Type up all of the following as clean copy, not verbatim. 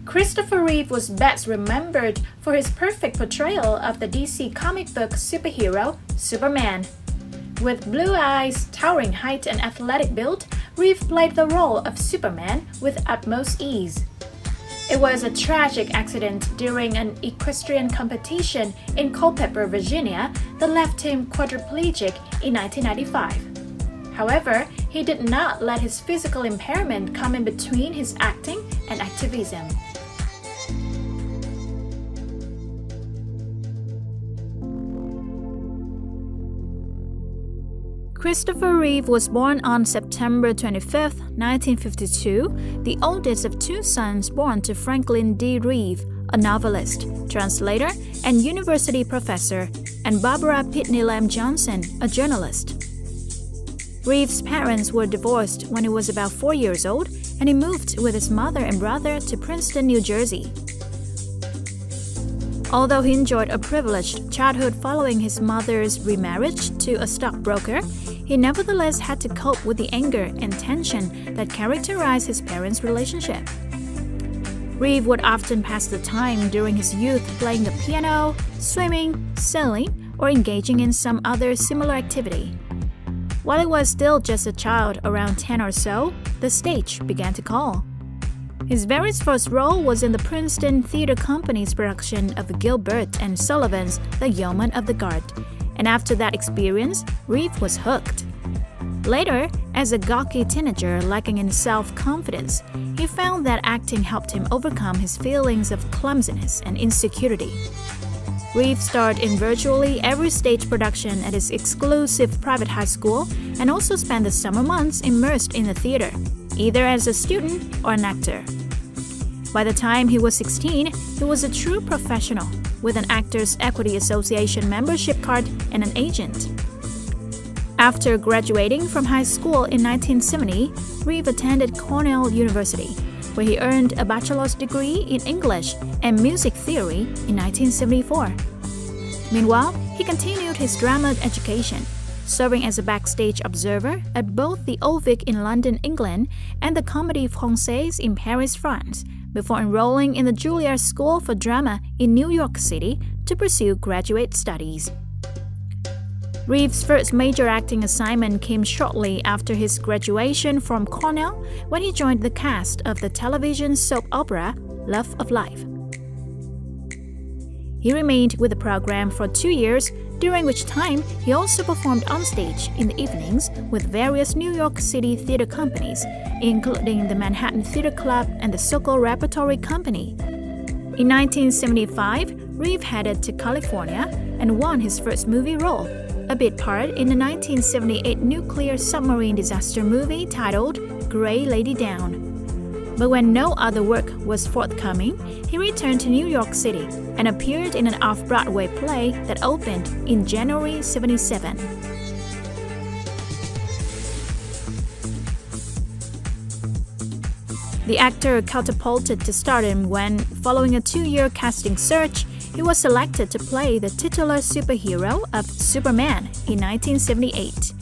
Christopher Reeve was best remembered for his perfect portrayal of the DC comic book superhero Superman. With blue eyes, towering height, and athletic build, Reeve played the role of Superman with utmost ease. It was a tragic accident during an equestrian competition in Culpeper, Virginia, that left him quadriplegic in 1995. However, he did not let his physical impairment come in between his acting and activism. Christopher Reeve was born on September 25, 1952, the oldest of two sons born to Franklin D. Reeve, a novelist, translator, and university professor, and Barbara Pitney Lamb Johnson, a journalist. Reeve's parents were divorced when he was about 4 years old, and he moved with his mother and brother to Princeton, New Jersey. Although he enjoyed a privileged childhood following his mother's remarriage to a stockbroker, he nevertheless had to cope with the anger and tension that characterized his parents' relationship. Reeve would often pass the time during his youth playing the piano, swimming, sailing, or engaging in some other similar activity. While he was still just a child, around 10 or so, the stage began to call. His very first role was in the Princeton Theatre Company's production of Gilbert and Sullivan's The Yeoman of the Guard, and after that experience, Reeve was hooked. Later, as a gawky teenager lacking in self-confidence, he found that acting helped him overcome his feelings of clumsiness and insecurity. Reeve starred in virtually every stage production at his exclusive private high school and also spent the summer months immersed in the theater, either as a student or an actor. By the time he was 16, he was a true professional, with an Actors Equity Association membership card and an agent. After graduating from high school in 1970, Reeve attended Cornell University, where he earned a bachelor's degree in English and music theory in 1974. Meanwhile, he continued his drama education, serving as a backstage observer at both the Old Vic in London, England, and the Comédie Française in Paris, France, before enrolling in the Juilliard School for Drama in New York City to pursue graduate studies. Reeve's first major acting assignment came shortly after his graduation from Cornell, when he joined the cast of the television soap opera Love of Life. He remained with the program for 2 years, during which time he also performed on stage in the evenings with various New York City theater companies, including the Manhattan Theater Club and the Sokol Repertory Company. In 1975, Reeve headed to California and won his first movie role, a bit part in the 1978 nuclear submarine disaster movie titled Grey Lady Down. But when no other work was forthcoming, he returned to New York City and appeared in an off-Broadway play that opened in January 1977. The actor catapulted to stardom when, following a 2-year casting search, he was selected to play the titular superhero of Superman in 1978.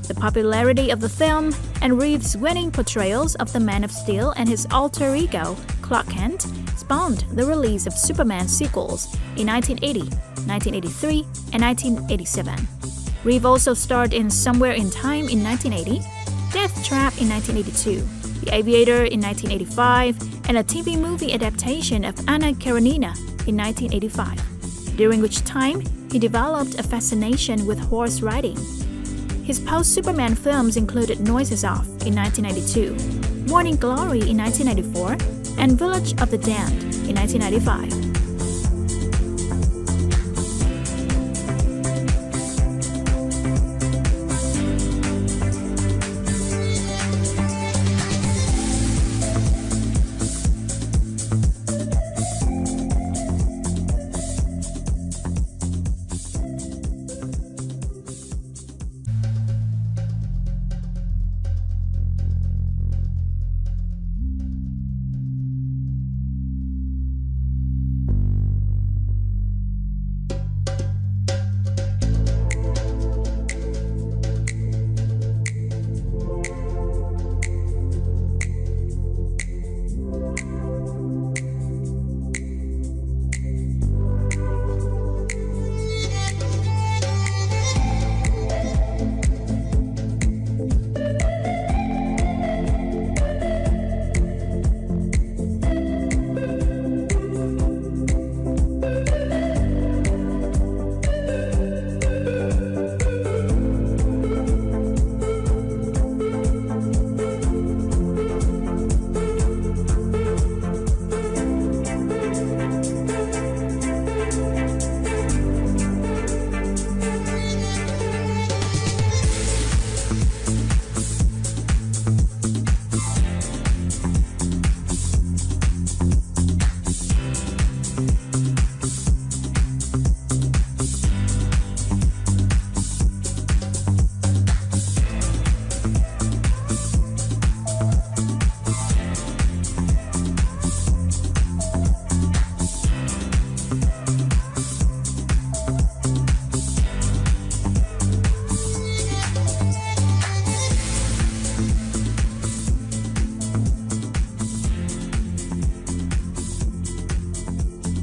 The popularity of the film and Reeve's winning portrayals of the Man of Steel and his alter ego, Clark Kent, spawned the release of Superman sequels in 1980, 1983, and 1987. Reeve also starred in Somewhere in Time in 1980, Death Trap in 1982, The Aviator in 1985, and a TV movie adaptation of Anna Karenina in 1985, during which time he developed a fascination with horse riding. His post-Superman films included Noises Off in 1992, Morning Glory in 1994, and Village of the Damned in 1995.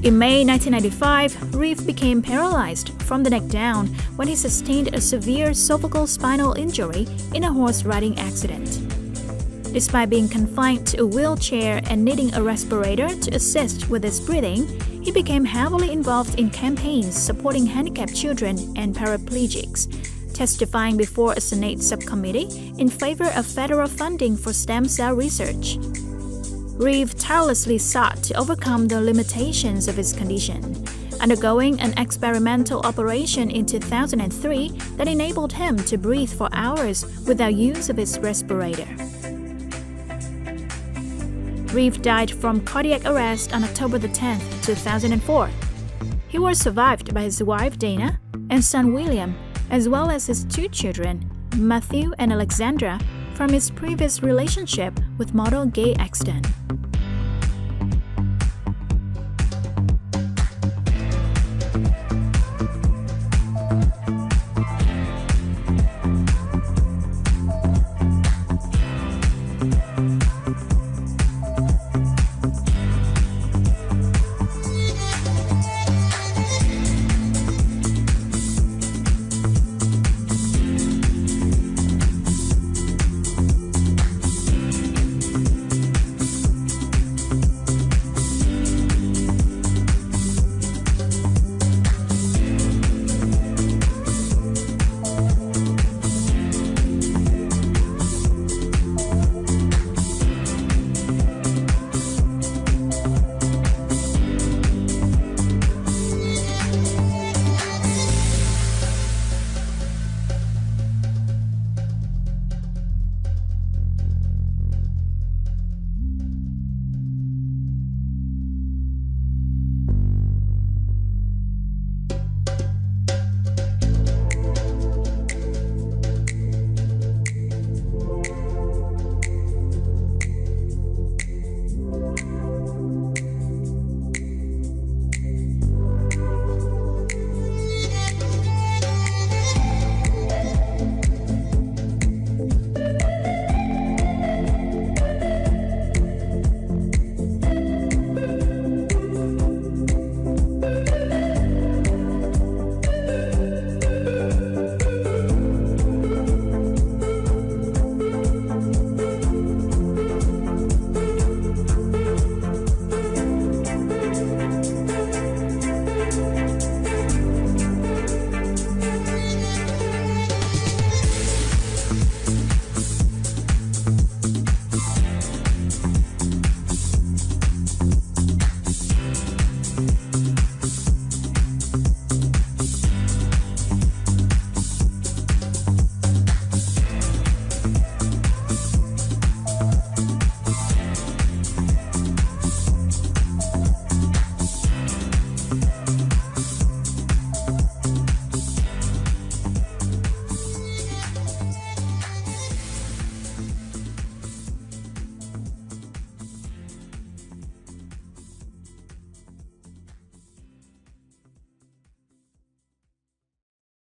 In May 1995, Reeve became paralyzed from the neck down when he sustained a severe cervical spinal injury in a horse riding accident. Despite being confined to a wheelchair and needing a respirator to assist with his breathing, he became heavily involved in campaigns supporting handicapped children and paraplegics, testifying before a Senate subcommittee in favor of federal funding for stem cell research. Reeve tirelessly sought to overcome the limitations of his condition, undergoing an experimental operation in 2003 that enabled him to breathe for hours without use of his respirator. Reeve died from cardiac arrest on October 10, 2004. He was survived by his wife Dana and son William, as well as his 2 children, Matthew and Alexandra, from his previous relationship with model Gay Exton.